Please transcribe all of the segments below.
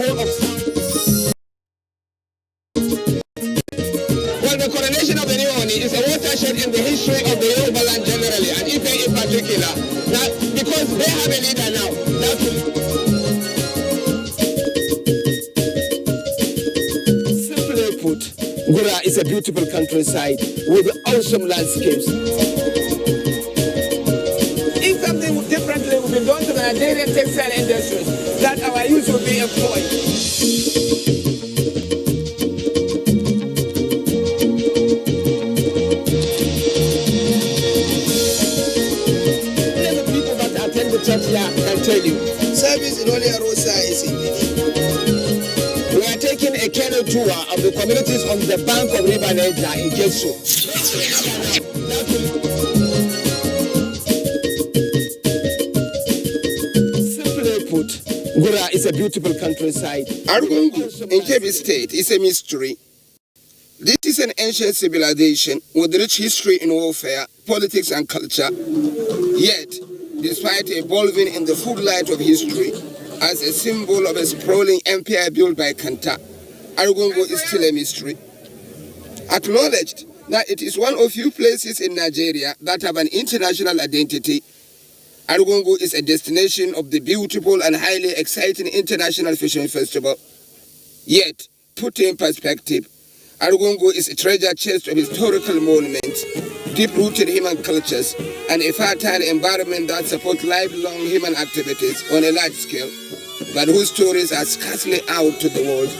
whole of. Well, the coronation of the new Oni is a watershed in the history of the Yoruba land generally, and Ife in particular. Now, because they have a leader now. Simply put, Gura is a beautiful countryside with awesome landscapes. If something differently would be done to the Nigerian textile industries, that our youth will be employed. Let the people that attend the church here can tell you. Service in Holy Rosa is in. We are taking a canoe tour of the communities on the bank of River Niger in Kesu. Simply put, Gura is a beautiful countryside. Argungu in Kebbi State is a mystery. This is an ancient civilization with rich history in warfare, politics and culture. Yet, despite evolving in the full light of history as a symbol of a sprawling empire built by Kanta, Argungu is still a mystery. Acknowledged that it is one of few places in Nigeria that have an international identity, Argungu is a destination of the beautiful and highly exciting International Fishing Festival. Yet, put in perspective, Argungu is a treasure chest of historical monuments, deep-rooted human cultures, and a fertile environment that supports lifelong human activities on a large scale, but whose stories are scarcely out to the world.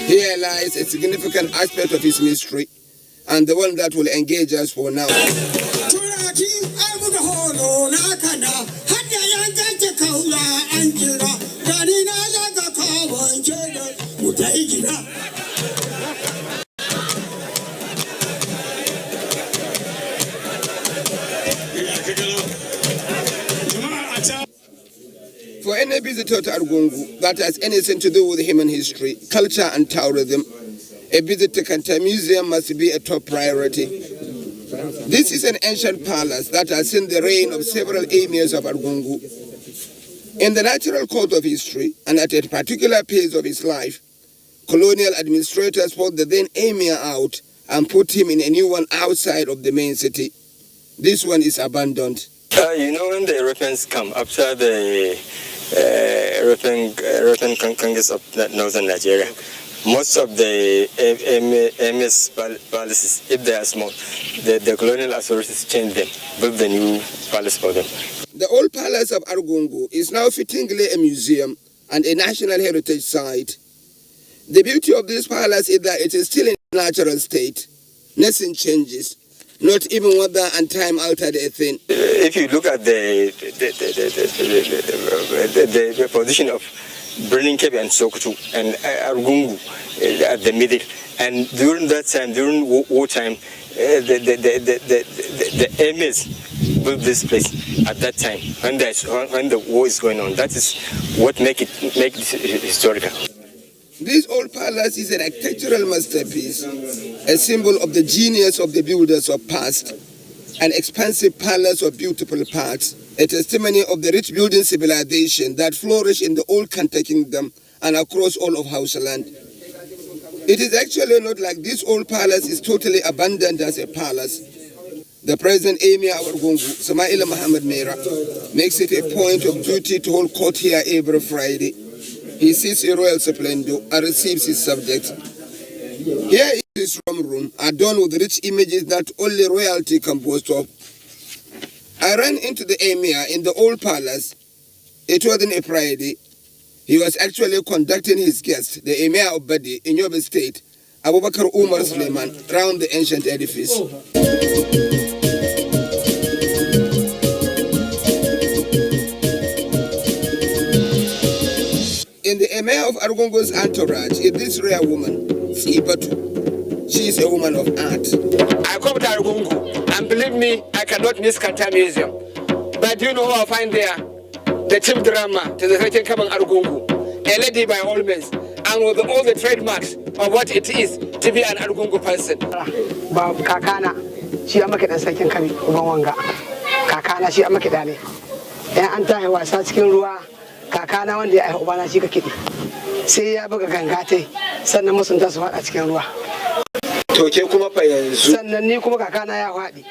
Here lies a significant aspect of its mystery, and the one that will engage us for now. For any visitor to Argungu that has anything to do with human history, culture and tourism, a visit to Kanta Museum must be a top priority. This is an ancient palace that has seen the reign of several emirs of Argungu. In the natural course of history, and at a particular phase of his life, colonial administrators pulled the then emir out and put him in a new one outside of the main city. This one is abandoned. When the Europeans come after the European conquest of northern Nigeria, most of the emirs palaces, if they are small, the colonial authorities change them, build the new palace for them. The old palace of Argungu is now fittingly a museum and a national heritage site. The beauty of this palace is that it is still in a natural state. Nothing changes. Not even weather and time altered a thing. If you look at the position of Burning Kebbi and Sokoto and Argungu at the middle, and during that time, during wartime, the emirs built this place at that time when the war is going on. That is what make it historical. This old palace is an architectural masterpiece, a symbol of the genius of the builders of past, an expansive palace of beautiful parts, a testimony of the rich building civilization that flourished in the old Kanta kingdom and across all of Hausaland. It is actually not like this old palace is totally abandoned as a palace. The present Emir of Argungu, Samaila Muhammad Mera, makes it a point of duty to hold court here every Friday. He sits in royal splendor and receives his subjects. Here is his room, adorned with rich images that only royalty can boast of. I ran into the emir in the old palace. It wasn't a Friday. He was actually conducting his guests, the emir of Badi in Yobe State, Abubakar Umar Suleiman, round the ancient edifice. In the emir of Argungu's entourage is this rare woman, Sibatu. She is a woman of art. I come to Argungu, and believe me, I cannot miss Kanta Museum. But do you know who I find there? The chief drama to the second coming Argungu, a lady by all means, and with all the trademarks of what it is to be an Argungu person. Kakana, she am making a second coming, Wanga. Kakana, she am making a Kakana one day I hope I see a kitty. sai ya buga gangatai sannan masunta su faɗa cikin ruwa. To ke kuma fa yanzu. Sannan ni kuma kakana ya faɗi.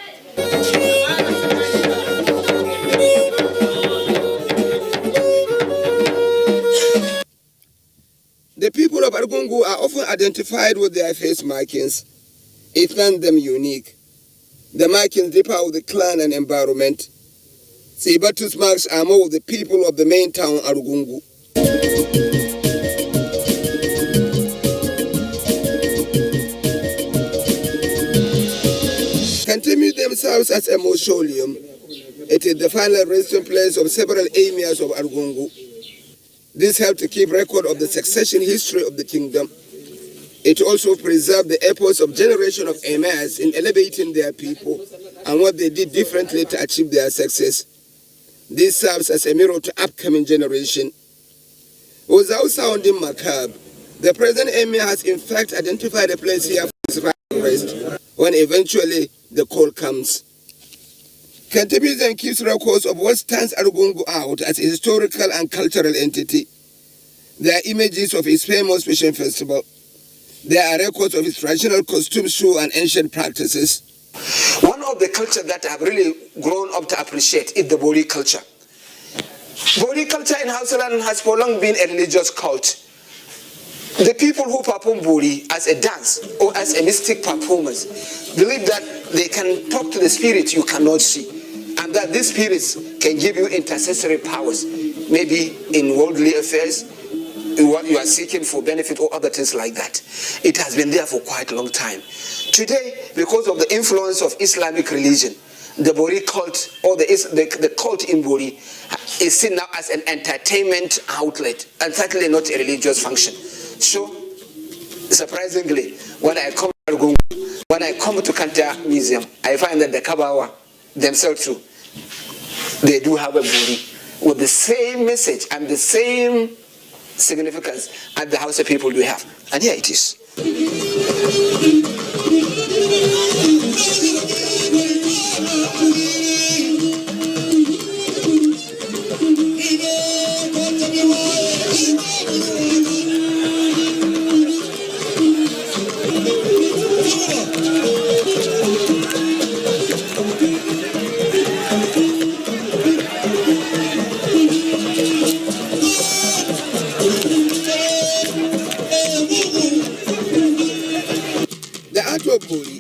The people of Argungu are often identified with their face markings. It makes them unique. The markings differ with the clan and environment. Sibatu's marks are more of the people of the main town, Argungu. Continue themselves as a mausoleum. It is the final resting place of several emirs of Argungu. This helped to keep record of the succession history of the kingdom. It also preserved the efforts of generation of emirs in elevating their people and what they did differently to achieve their success. This serves as a mirror to upcoming generation. Without sounding macabre, the present emir has in fact identified a place here for his final rest when eventually the call comes. Kente Museum keeps records of what stands Argungu out as a historical and cultural entity. There are images of his famous fishing festival. There are records of his traditional costume show and ancient practices. One of the culture that I've really grown up to appreciate is the Bori culture. Bori culture in Hausaland has for long been a religious cult. The people who perform Bori as a dance or as a mystic performance believe that they can talk to the spirit you cannot see, and that these spirits can give you intercessory powers, maybe in worldly affairs, in what you are seeking for benefit or other things like that. It has been there for quite a long time. Today, because of the influence of Islamic religion, the Bori cult, or the cult in Bori, is seen now as an entertainment outlet, and certainly not a religious function. So, surprisingly, when I come to Argungu, when I come to Kanta Museum, I find that the Kabawa themselves too, they do have a Bori with the same message and the same significance as the Hausa people do have. And here it is.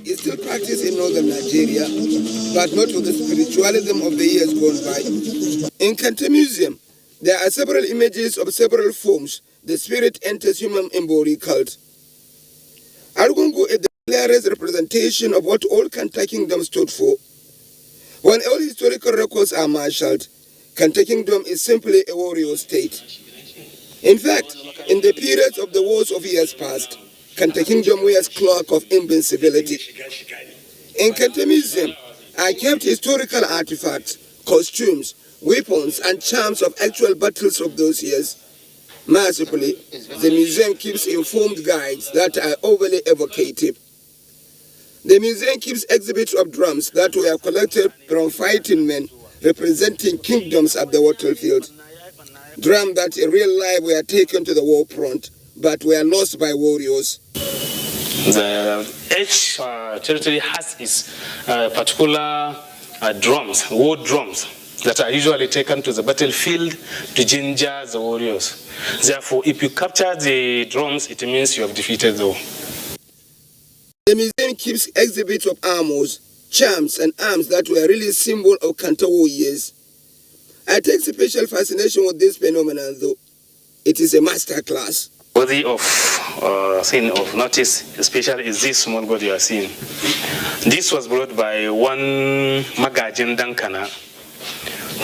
Is still practiced in northern Nigeria, but not with the spiritualism of the years gone by. In Kente Museum, there are several images of several forms the spirit enters human embodied cult. Argungu is the clearest representation of what all Kanta Kingdom stood for. When all historical records are marshaled, Kanta Kingdom is simply a warrior state. In fact, in the periods of the wars of years past, Kanta Kingdom wears cloak of invincibility. In Kanta Museum are kept historical artifacts, costumes, weapons, and charms of actual battles of those years. Mercifully, the museum keeps informed guides that are overly evocative. The museum keeps exhibits of drums that were collected from fighting men representing kingdoms at the battlefield. Drums that in real life were taken to the war front, but were lost by warriors. Each territory has its particular drums, war drums, that are usually taken to the battlefield to ginger the warriors. Therefore, if you capture the drums, it means you have defeated the war. The museum keeps exhibits of armors, charms, and arms that were really a symbol of Kanta war years. I take special fascination with this phenomenon, though. It is a master class. Worthy of notice, especially, is this small god you are seeing. This was brought by one Magajin Dankana,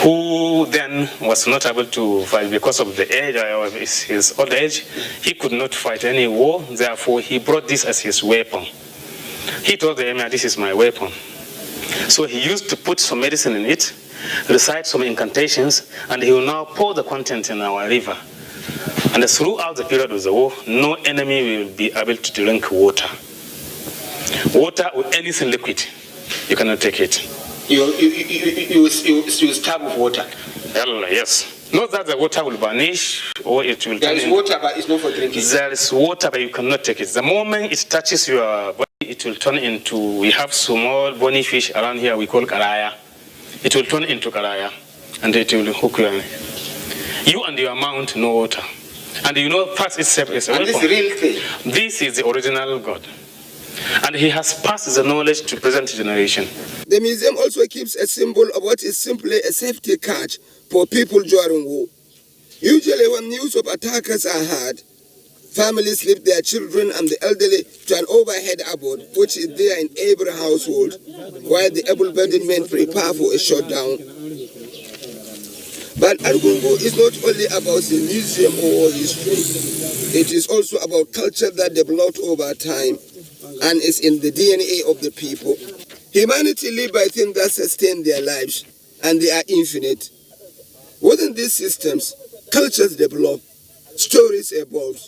who then was not able to fight because of the age of his old age. He could not fight any war, therefore he brought this as his weapon. He told the emir, "This is my weapon." So he used to put some medicine in it, recite some incantations, and he will now pour the content in our river. And throughout the period of the war, no enemy will be able to drink water. Water or anything liquid, you cannot take it. You starve of water. Yes. Not that the water will vanish or it will There is water, but it's not for drinking. There is water, but you cannot take it. The moment it touches your body, it will turn into, we have small bony fish around here we call karaya. It will turn into karaya and it will hook you. You and your mount no water. And you know part itself is a weapon. And this is real thing. This is the original God. And he has passed the knowledge to present generation. The museum also keeps a symbol of what is simply a safety catch for people during war. Usually when news of attackers are heard, families leave their children and the elderly to an overhead abode, which is there in every household, while the able-bodied men prepare for a shutdown. But Argungu is not only about the museum or history. It is also about culture that developed over time and is in the DNA of the people. Humanity live by things that sustain their lives, and they are infinite. Within these systems, cultures develop, stories evolve,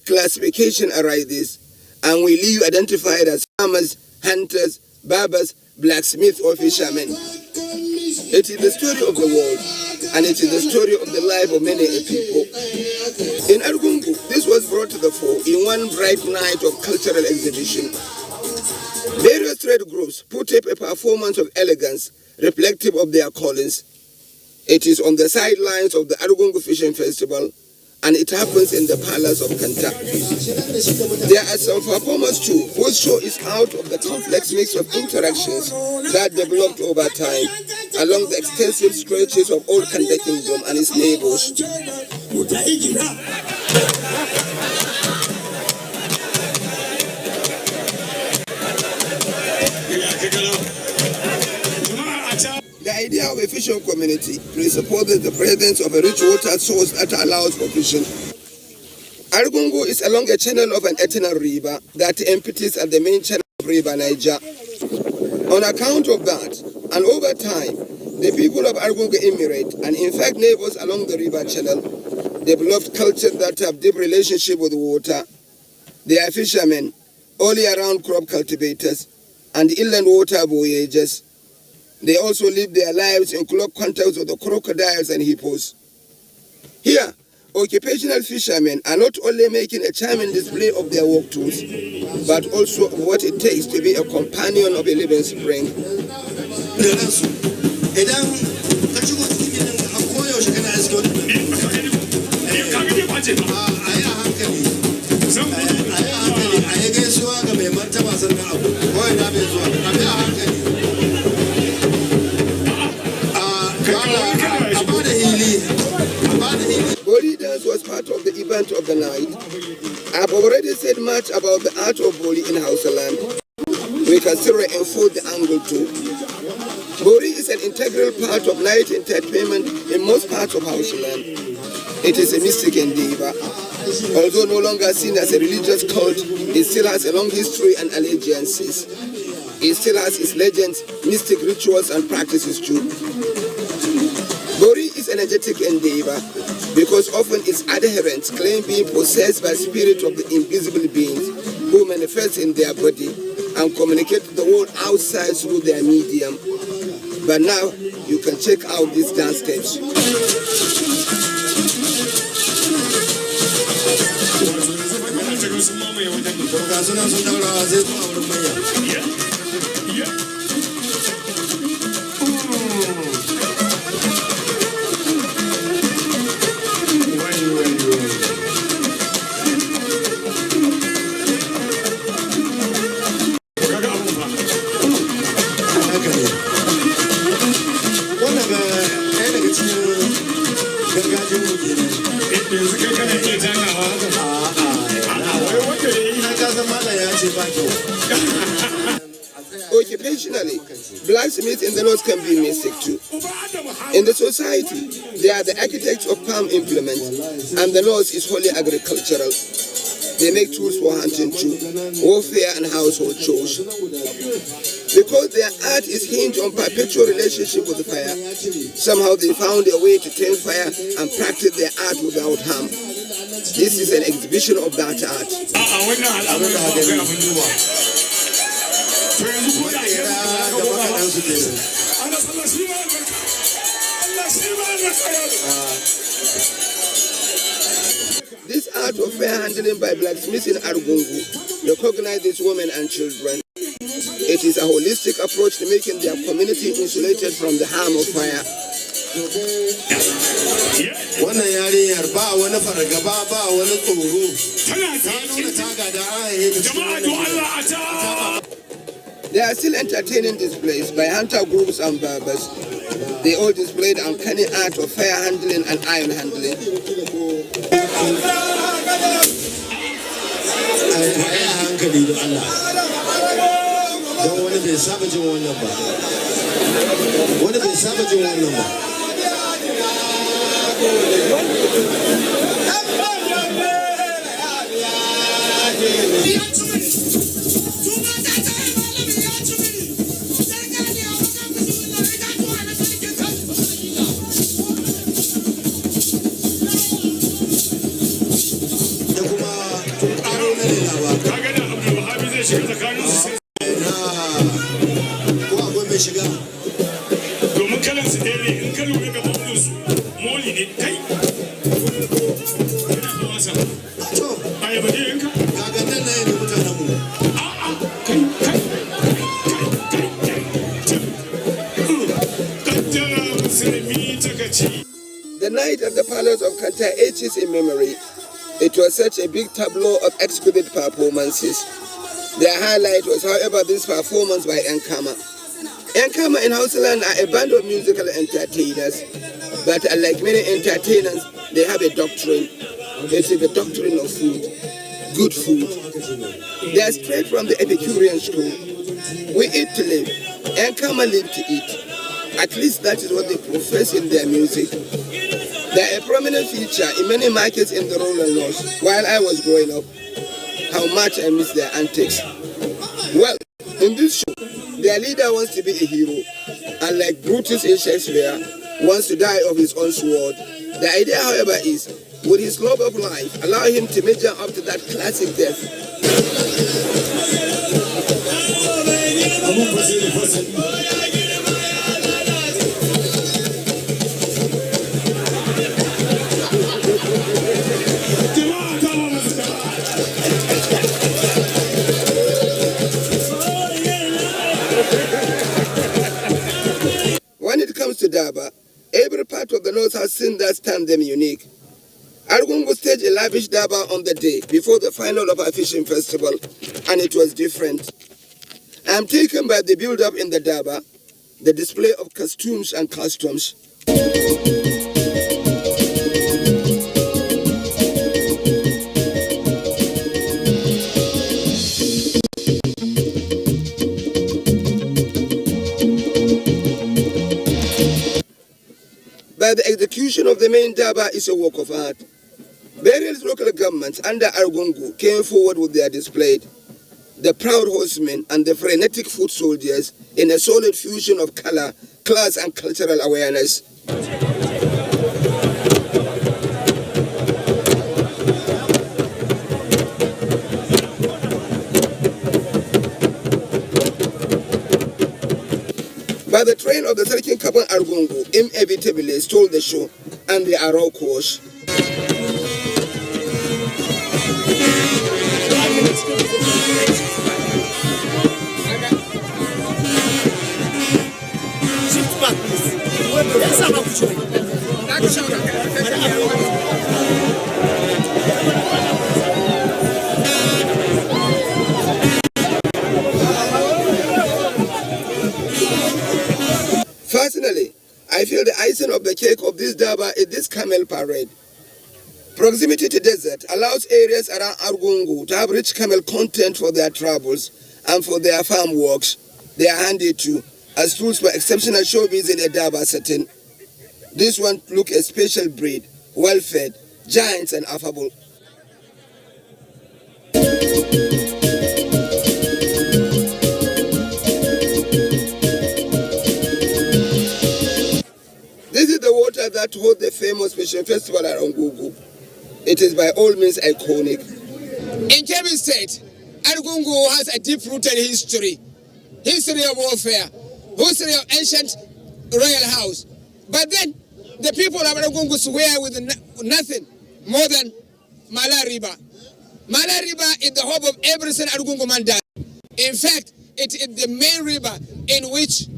classification arises, and we live identified as farmers, hunters, barbers, blacksmiths, or fishermen. It is the story of the world, and it is the story of the life of many a people. In Argungu, this was brought to the fore in one bright night of cultural exhibition. Various trade groups put up a performance of elegance reflective of their callings. It is on the sidelines of the Argungu Fishing Festival, and it happens in the Palace of Kanta. There are some performers too, whose show is out of the complex mix of interactions that developed over time along the extensive stretches of Old Kanda Kingdom and its neighbors. The idea of a fishing community presupposes the presence of a rich water source that allows for fishing. Argungu is along a channel of an eternal river that empties at the main channel of River Niger. On account of that, and over time, the people of Argungu Emirate, and in fact neighbors along the river channel, developed cultures that have deep relationship with water. They are fishermen, all year-round crop cultivators, and inland water voyagers. They also live their lives in close contact with the crocodiles and hippos. Here, occupational fishermen are not only making a charming display of their work tools, but also of what it takes to be a companion of a living spring. Boli dance was part of the event of the night. I've already said much about the art of Boli in Hausaland. We can still reinforce the angle too. Boli is an integral part of night entertainment in most parts of Hausaland. It is a mystic endeavor. Although no longer seen as a religious cult, it still has a long history and allegiances. It still has its legends, mystic rituals, and practices too. Bori is an energetic endeavor because often its adherents claim being possessed by spirits of the invisible beings who manifest in their body and communicate to the world outside through their medium. But now you can check out these dance steps. Occupationally, blacksmiths in the north can be mystic too. In the society, they are the architects of farm implements, and the north is wholly agricultural. They make tools for hunting too, warfare and household chores. Because their art is hinged on perpetual relationship with the fire, somehow they found a way to tame fire and practice their art without harm. This is an exhibition of that art. This art of fair handling by blacksmiths in Argungu recognizes women and children. It is a holistic approach to making their community insulated from the harm of fire. Wannan yarinyar ba wani fargaba ba wani tsoro. There are still entertaining displays by hunter groups and barbers. They all displayed uncanny art of fire handling and iron handling. Don wani bai saba jin wannan ba. Wani bai saba jin wannan ba. domin kalan su ɗaya ne in ka lura ga babban su moli ne kai yana da wasa ayaba ne yanka Gagannan na yin mutanen mu. a'a kai kaddara musulmi ta gaci. The night at the Palace of Kanta etches in memory. It was such a big tableau of exquisite performances. Their highlight was, however, this performance by Nkama. Nkama in Hausaland are a band of musical entertainers, but unlike many entertainers, they have a doctrine. It is the doctrine of food, good food. They are straight from the Epicurean school. We eat to live. Nkama live to eat. At least that is what they profess in their music. They are a prominent feature in many markets in the rural north. While I was growing up, how much I miss their antics. Well, in this show, their leader wants to be a hero, and like Brutus in Shakespeare, wants to die of his own sword. The idea, however, is, with his love of life, allow him to measure up to that classic death. When it comes to Daba, every part of the north has seen that stand them unique. Argungu staged a lavish Daba on the day before the final of our fishing festival, and it was different. I am taken by the build-up in the Daba, the display of costumes and customs. But the execution of the main Daba is a work of art. Various local governments under Argungu came forward with their display. The proud horsemen and the frenetic foot soldiers in a solid fusion of color, class and cultural awareness. But the train of the Sarkin Kapan Argungu inevitably stole the show, and they are all course. Personally, I feel the icing of the cake of this Daba is this camel parade. Proximity to desert allows areas around Argungu to have rich camel content for their travels and for their farm works. They are handy too, as tools for exceptional showbiz in a Daba setting. This one look a special breed, well-fed, giants and affable. This is the water that holds the famous fishing festival at Argungu. It is by all means iconic. In Kebbi State, Argungu has a deep-rooted history of warfare, history of ancient royal house. But then, the people of Argungu swear with nothing more than Mala River. Mala River is the home of every Argungu man died. In fact, it is the main river in which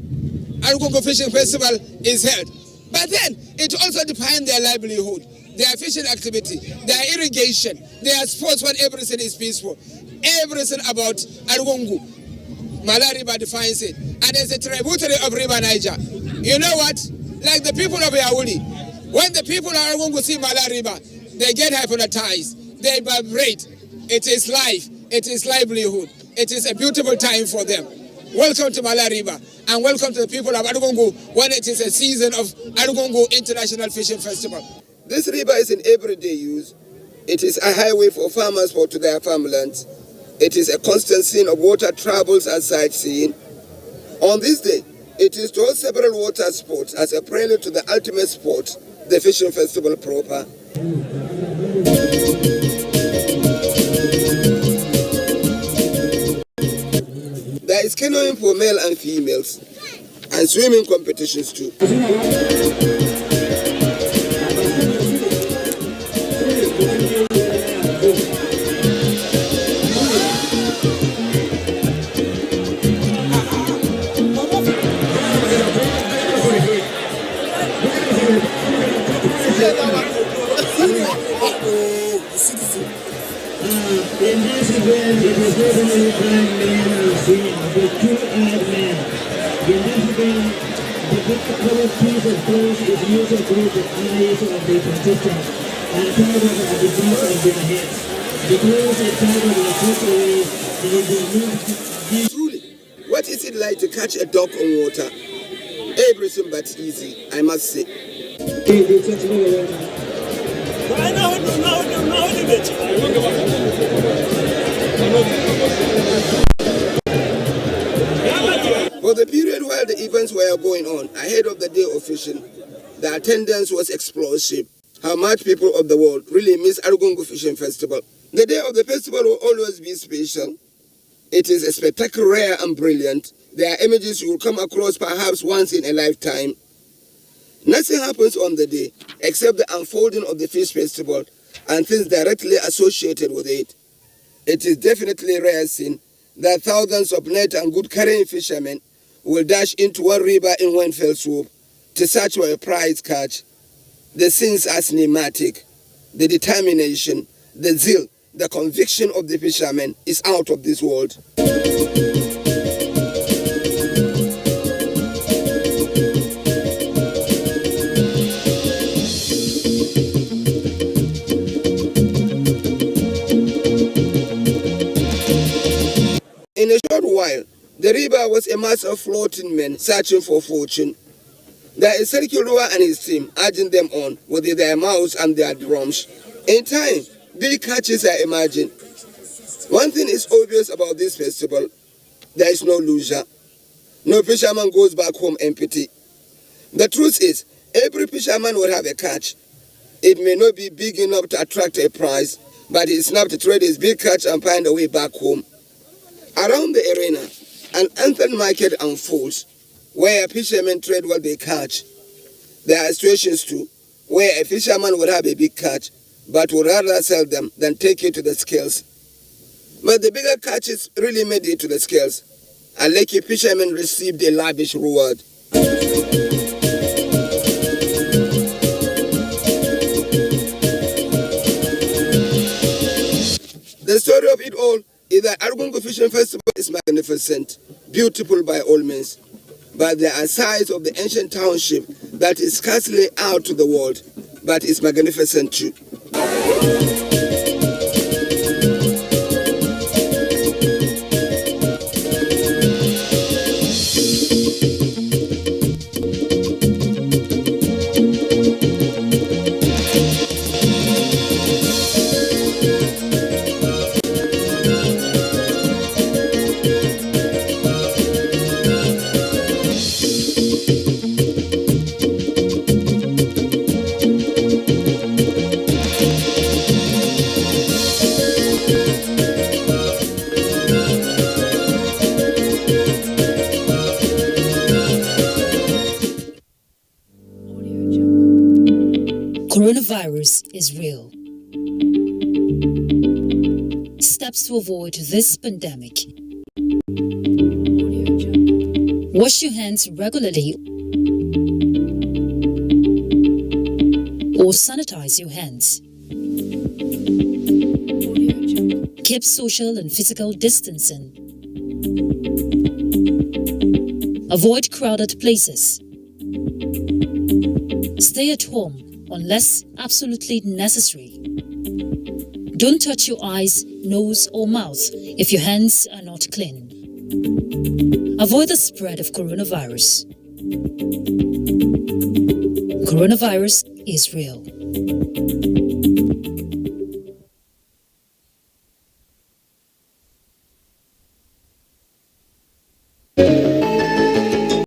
Argungu Fishing Festival is held. But then, it also defines their livelihood, their fishing activity, their irrigation, their sports when everything is peaceful. Everything about Argungu, Mala River defines it. And it's a tributary of River Niger. You know what? Like the people of Yauli, when the people of Argungu see Mala River, they get hypnotized, they vibrate. It is life, it is livelihood, it is a beautiful time for them. Welcome to Mala River, and welcome to the people of Argungu when it is a season of Argungu International Fishing Festival. This river is in everyday use. It is a highway for farmers to their farmlands. It is a constant scene of water travels and sightseeing. On this day, it is to hold several water sports as a prelude to the ultimate sport, the fishing festival proper. There is canoeing for male and females, and swimming competitions too. In this event, it is not only blind men are seen, but two-eyed men. In this event, the colored piece of clothes is used to cover the eyes of the participants and covered at the back of their heads. The clothes are covered with accessories that Truly, what is it like to catch a dog on water? Everything but easy, I must say. For the period while the events were going on, ahead of the day of fishing, the attendance was explosive. How much people of the world really miss Argungu Fishing Festival. The day of the festival will always be special. It is a spectacle, rare and brilliant. There are images you will come across perhaps once in a lifetime. Nothing happens on the day except the unfolding of the fish festival and things directly associated with it. It is definitely a rare scene that thousands of net and good carrying fishermen will dash into one river in one fell swoop to search for a prize catch. The scenes are cinematic. The determination, the zeal, the conviction of the fishermen is out of this world. In a short while, the river was a mass of floating men searching for fortune. There is Seriki Rua and his team urging them on with their mouths and their drums. In time, big catches are imagined. One thing is obvious about this festival: there is no loser. No fisherman goes back home empty. The truth is, every fisherman will have a catch. It may not be big enough to attract a prize, but he snapped to trade his big catch and find a way back home. Around the arena, an anthem market unfolds, where fishermen trade what they catch. There are situations too, where a fisherman would have a big catch, but would rather sell them than take it to the scales. But the bigger catches really made it to the scales, and lucky fishermen received a lavish reward. The story of it all is that Argungu Fishing Festival is magnificent, beautiful by all means, but there are sides of the ancient township that is scarcely out to the world, but is magnificent too. steps to avoid this pandemic. Wash your hands regularly or sanitize your hands. Keep social and physical distancing. Avoid crowded places. Stay at home unless absolutely necessary. Don't touch your eyes, nose, or mouth if your hands are not clean. Avoid the spread of coronavirus. Coronavirus is real.